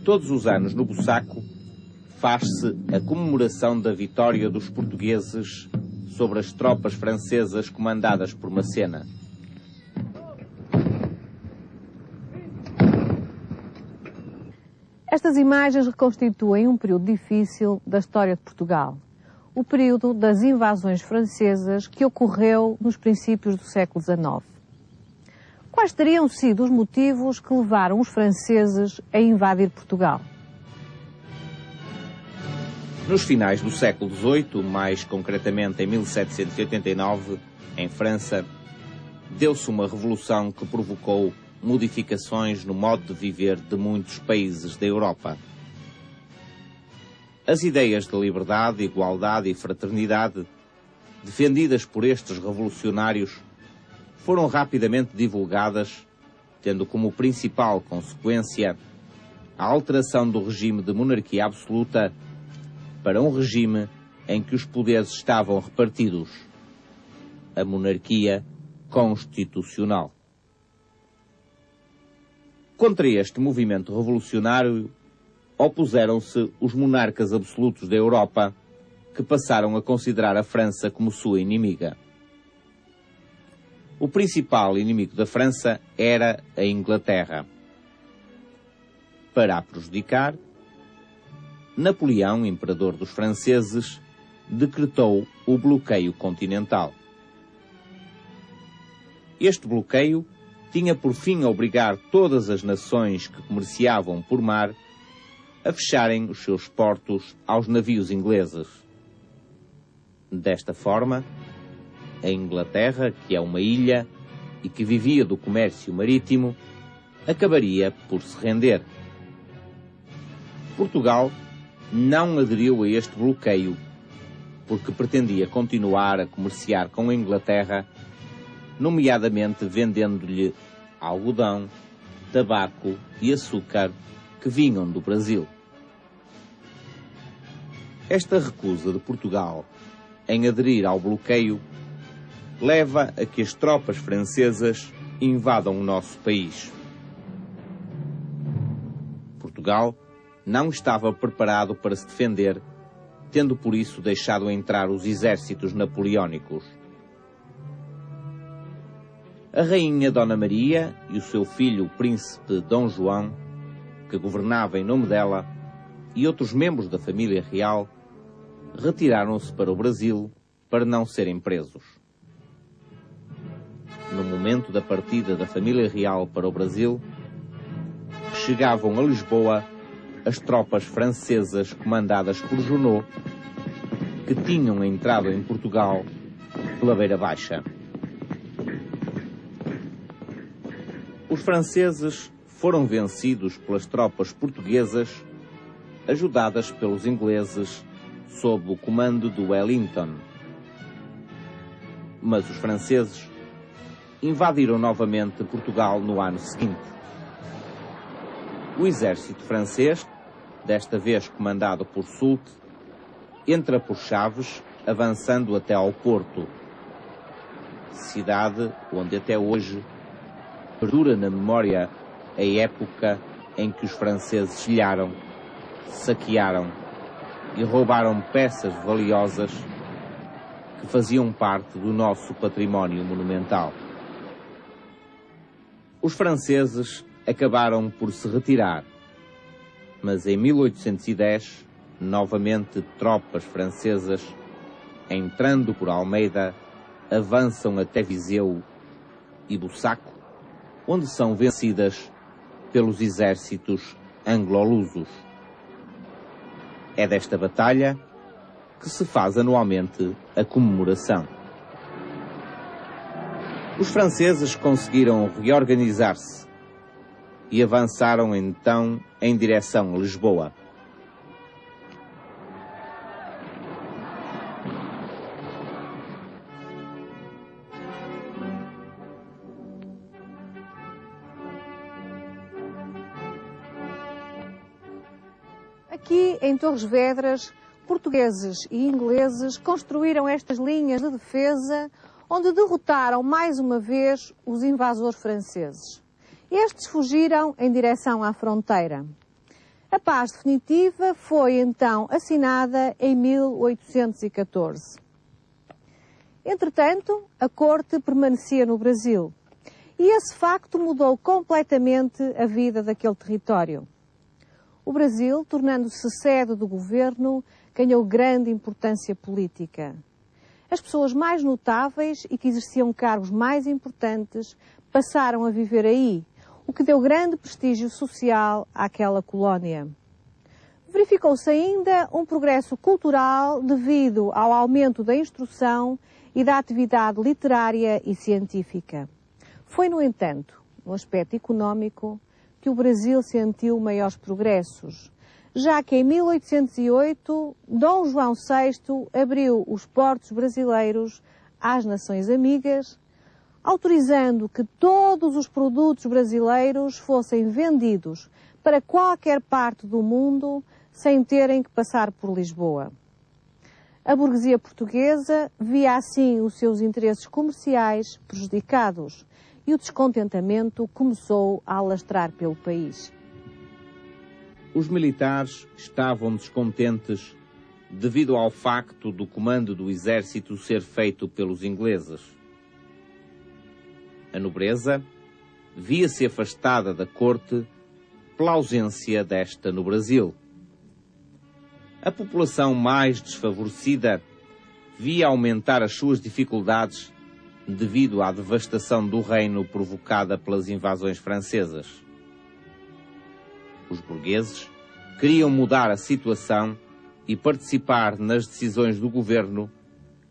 Todos os anos, no Bussaco, faz-se a comemoração da vitória dos portugueses sobre as tropas francesas comandadas por Macena. Estas imagens reconstituem um período difícil da história de Portugal, o período das invasões francesas que ocorreu nos princípios do século XIX. Quais teriam sido os motivos que levaram os franceses a invadir Portugal? Nos finais do século XVIII, mais concretamente em 1789, em França, deu-se uma revolução que provocou modificações no modo de viver de muitos países da Europa. As ideias de liberdade, igualdade e fraternidade, defendidas por estes revolucionários, foram rapidamente divulgadas, tendo como principal consequência a alteração do regime de monarquia absoluta para um regime em que os poderes estavam repartidos, a monarquia constitucional. Contra este movimento revolucionário opuseram-se os monarcas absolutos da Europa, que passaram a considerar a França como sua inimiga. O principal inimigo da França era a Inglaterra. Para a prejudicar, Napoleão, imperador dos franceses, decretou o bloqueio continental. Este bloqueio tinha por fim obrigar todas as nações que comerciavam por mar a fecharem os seus portos aos navios ingleses. Desta forma, a Inglaterra, que é uma ilha e que vivia do comércio marítimo, acabaria por se render. Portugal não aderiu a este bloqueio porque pretendia continuar a comerciar com a Inglaterra, nomeadamente vendendo-lhe algodão, tabaco e açúcar que vinham do Brasil. Esta recusa de Portugal em aderir ao bloqueio leva a que as tropas francesas invadam o nosso país. Portugal não estava preparado para se defender, tendo por isso deixado entrar os exércitos napoleónicos. A rainha Dona Maria e o seu filho, o príncipe Dom João, que governava em nome dela, e outros membros da família real, retiraram-se para o Brasil para não serem presos. No momento da partida da família real para o Brasil, chegavam a Lisboa as tropas francesas comandadas por Junot, que tinham entrado em Portugal pela Beira Baixa. Os franceses foram vencidos pelas tropas portuguesas, ajudadas pelos ingleses sob o comando de Wellington. Mas os franceses invadiram novamente Portugal no ano seguinte. O exército francês, desta vez comandado por Soult, entra por Chaves, avançando até ao Porto, cidade onde até hoje perdura na memória a época em que os franceses ilharam, saquearam e roubaram peças valiosas que faziam parte do nosso património monumental. Os franceses acabaram por se retirar, mas em 1810, novamente tropas francesas, entrando por Almeida, avançam até Viseu e Bussaco, onde são vencidas pelos exércitos anglo-lusos. É desta batalha que se faz anualmente a comemoração. Os franceses conseguiram reorganizar-se e avançaram então em direção a Lisboa. Aqui, em Torres Vedras, portugueses e ingleses construíram estas linhas de defesa onde derrotaram mais uma vez os invasores franceses. Estes fugiram em direção à fronteira. A paz definitiva foi então assinada em 1814. Entretanto, a corte permanecia no Brasil e esse facto mudou completamente a vida daquele território. O Brasil, tornando-se sede do governo, ganhou grande importância política. As pessoas mais notáveis e que exerciam cargos mais importantes passaram a viver aí, o que deu grande prestígio social àquela colónia. Verificou-se ainda um progresso cultural devido ao aumento da instrução e da atividade literária e científica. Foi, no entanto, no aspecto económico, que o Brasil sentiu maiores progressos, já que em 1808 Dom João VI abriu os portos brasileiros às nações amigas, autorizando que todos os produtos brasileiros fossem vendidos para qualquer parte do mundo sem terem que passar por Lisboa. A burguesia portuguesa via assim os seus interesses comerciais prejudicados e o descontentamento começou a alastrar pelo país. Os militares estavam descontentes devido ao facto do comando do exército ser feito pelos ingleses. A nobreza via-se afastada da corte pela ausência desta no Brasil. A população mais desfavorecida via aumentar as suas dificuldades devido à devastação do reino provocada pelas invasões francesas. Os burgueses queriam mudar a situação e participar nas decisões do governo,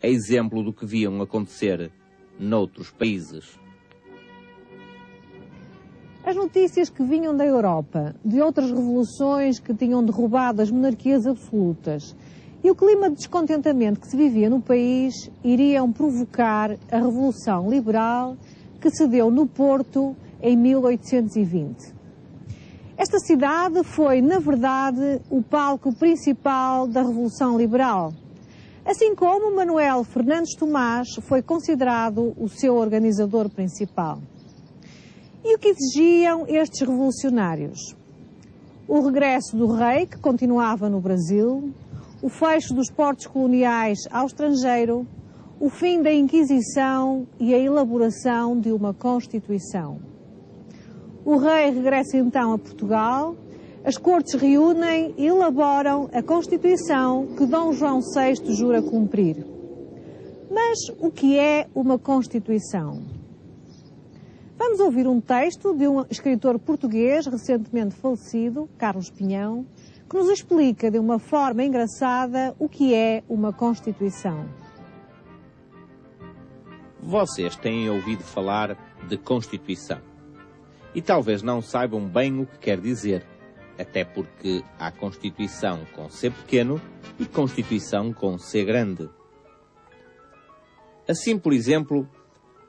a exemplo do que viam acontecer noutros países. As notícias que vinham da Europa, de outras revoluções que tinham derrubado as monarquias absolutas, e o clima de descontentamento que se vivia no país iriam provocar a Revolução Liberal que se deu no Porto em 1820. Esta cidade foi, na verdade, o palco principal da Revolução Liberal, assim como Manuel Fernandes Tomás foi considerado o seu organizador principal. E o que exigiam estes revolucionários? O regresso do rei, que continuava no Brasil, o fecho dos portos coloniais ao estrangeiro, o fim da Inquisição e a elaboração de uma Constituição. O rei regressa então a Portugal, as cortes reúnem e elaboram a Constituição que Dom João VI jura cumprir. Mas o que é uma Constituição? Vamos ouvir um texto de um escritor português recentemente falecido, Carlos Pinhão, que nos explica de uma forma engraçada o que é uma Constituição. Vocês têm ouvido falar de Constituição e talvez não saibam bem o que quer dizer, até porque há Constituição com C pequeno e Constituição com C grande. Assim, por exemplo,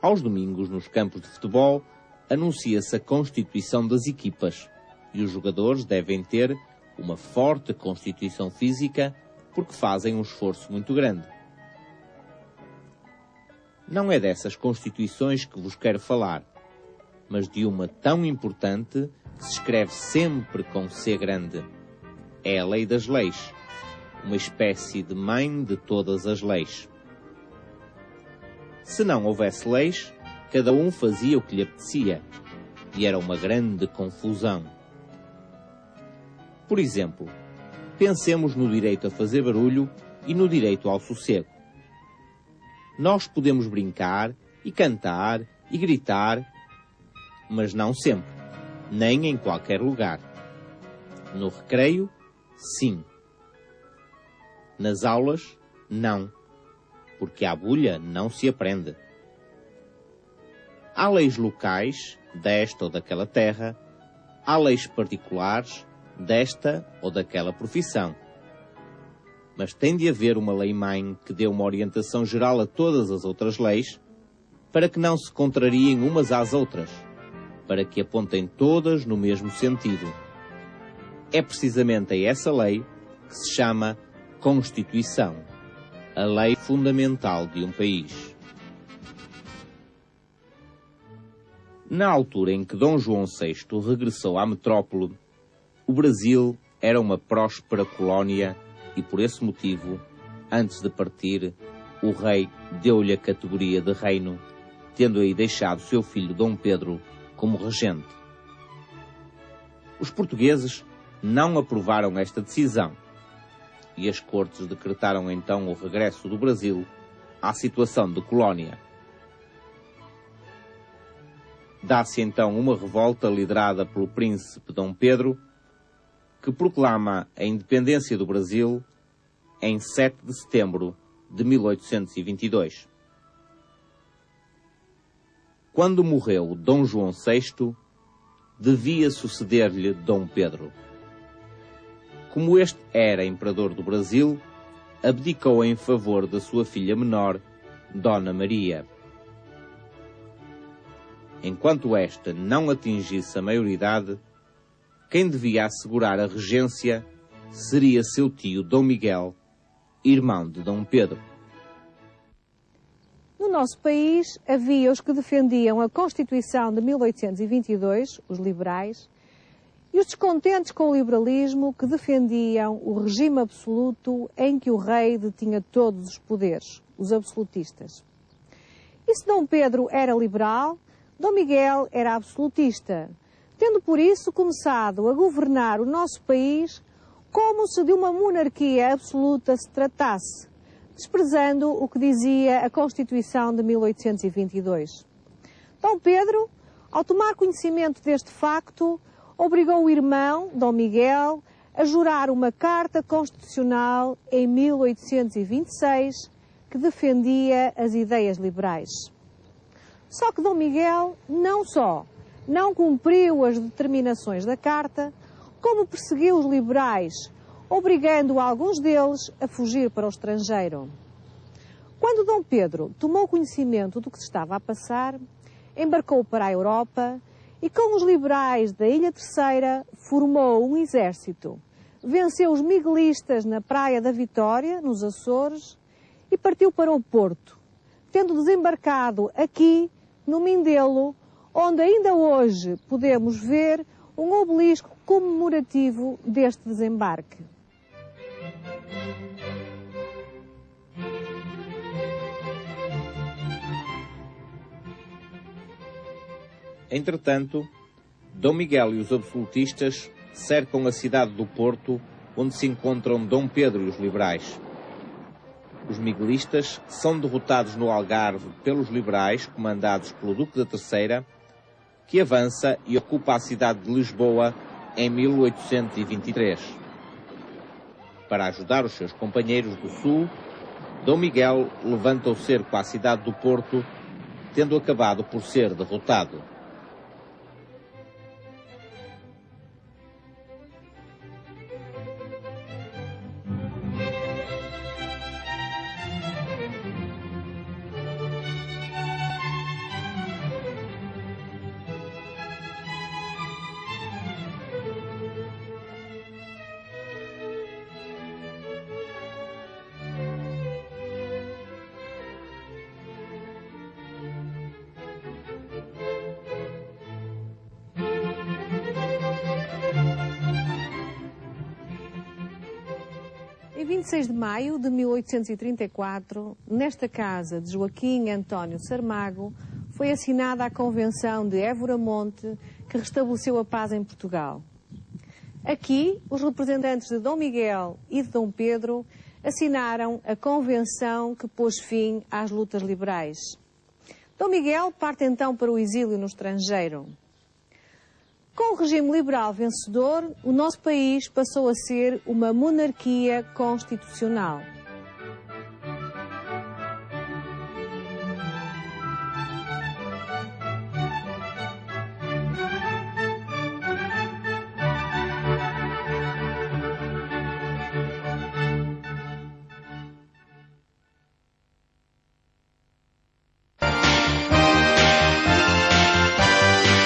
aos domingos nos campos de futebol anuncia-se a constituição das equipas e os jogadores devem ter uma forte constituição física porque fazem um esforço muito grande. Não é dessas constituições que vos quero falar, mas de uma tão importante que se escreve sempre com C grande. É a Lei das Leis, uma espécie de mãe de todas as leis. Se não houvesse leis, cada um fazia o que lhe apetecia, e era uma grande confusão. Por exemplo, pensemos no direito a fazer barulho e no direito ao sossego. Nós podemos brincar e cantar e gritar, mas não sempre, nem em qualquer lugar. No recreio, sim. Nas aulas, não. Porque à bulha não se aprende. Há leis locais, desta ou daquela terra, há leis particulares, desta ou daquela profissão. Mas tem de haver uma lei-mãe que dê uma orientação geral a todas as outras leis, para que não se contrariem umas às outras, para que apontem todas no mesmo sentido. É precisamente a essa lei que se chama Constituição, a lei fundamental de um país. Na altura em que Dom João VI regressou à metrópole, o Brasil era uma próspera colónia e, por esse motivo, antes de partir, o rei deu-lhe a categoria de reino, tendo aí deixado seu filho Dom Pedro como regente. Os portugueses não aprovaram esta decisão e as cortes decretaram então o regresso do Brasil à situação de colónia. Dá-se então uma revolta liderada pelo príncipe Dom Pedro, que proclama a independência do Brasil em 7 de setembro de 1822. Quando morreu Dom João VI, devia suceder-lhe Dom Pedro. Como este era imperador do Brasil, abdicou em favor da sua filha menor, Dona Maria. Enquanto esta não atingisse a maioridade, quem devia assegurar a regência seria seu tio Dom Miguel, irmão de Dom Pedro. No nosso país havia os que defendiam a Constituição de 1822, os liberais, e os descontentes com o liberalismo, que defendiam o regime absoluto em que o rei detinha todos os poderes, os absolutistas. E se Dom Pedro era liberal, Dom Miguel era absolutista, tendo por isso começado a governar o nosso país como se de uma monarquia absoluta se tratasse, desprezando o que dizia a Constituição de 1822. Dom Pedro, ao tomar conhecimento deste facto, obrigou o irmão, Dom Miguel, a jurar uma carta constitucional em 1826 que defendia as ideias liberais. Só que Dom Miguel não só não cumpriu as determinações da carta, como perseguiu os liberais, obrigando alguns deles a fugir para o estrangeiro. Quando Dom Pedro tomou conhecimento do que se estava a passar, embarcou para a Europa e, com os liberais da Ilha Terceira, formou um exército, venceu os miguelistas na Praia da Vitória, nos Açores, e partiu para o Porto, tendo desembarcado aqui, no Mindelo, onde ainda hoje podemos ver um obelisco comemorativo deste desembarque. Entretanto, Dom Miguel e os absolutistas cercam a cidade do Porto, onde se encontram Dom Pedro e os liberais. Os miguelistas são derrotados no Algarve pelos liberais, comandados pelo Duque da Terceira, que avança e ocupa a cidade de Lisboa em 1823. Para ajudar os seus companheiros do Sul, Dom Miguel levanta o cerco à cidade do Porto, tendo acabado por ser derrotado. Em 26 de maio de 1834, nesta casa de Joaquim António Sarmago, foi assinada a Convenção de Évora Monte, que restabeleceu a paz em Portugal. Aqui, os representantes de Dom Miguel e de Dom Pedro assinaram a Convenção que pôs fim às lutas liberais. Dom Miguel parte então para o exílio no estrangeiro. Com o regime liberal vencedor, o nosso país passou a ser uma monarquia constitucional.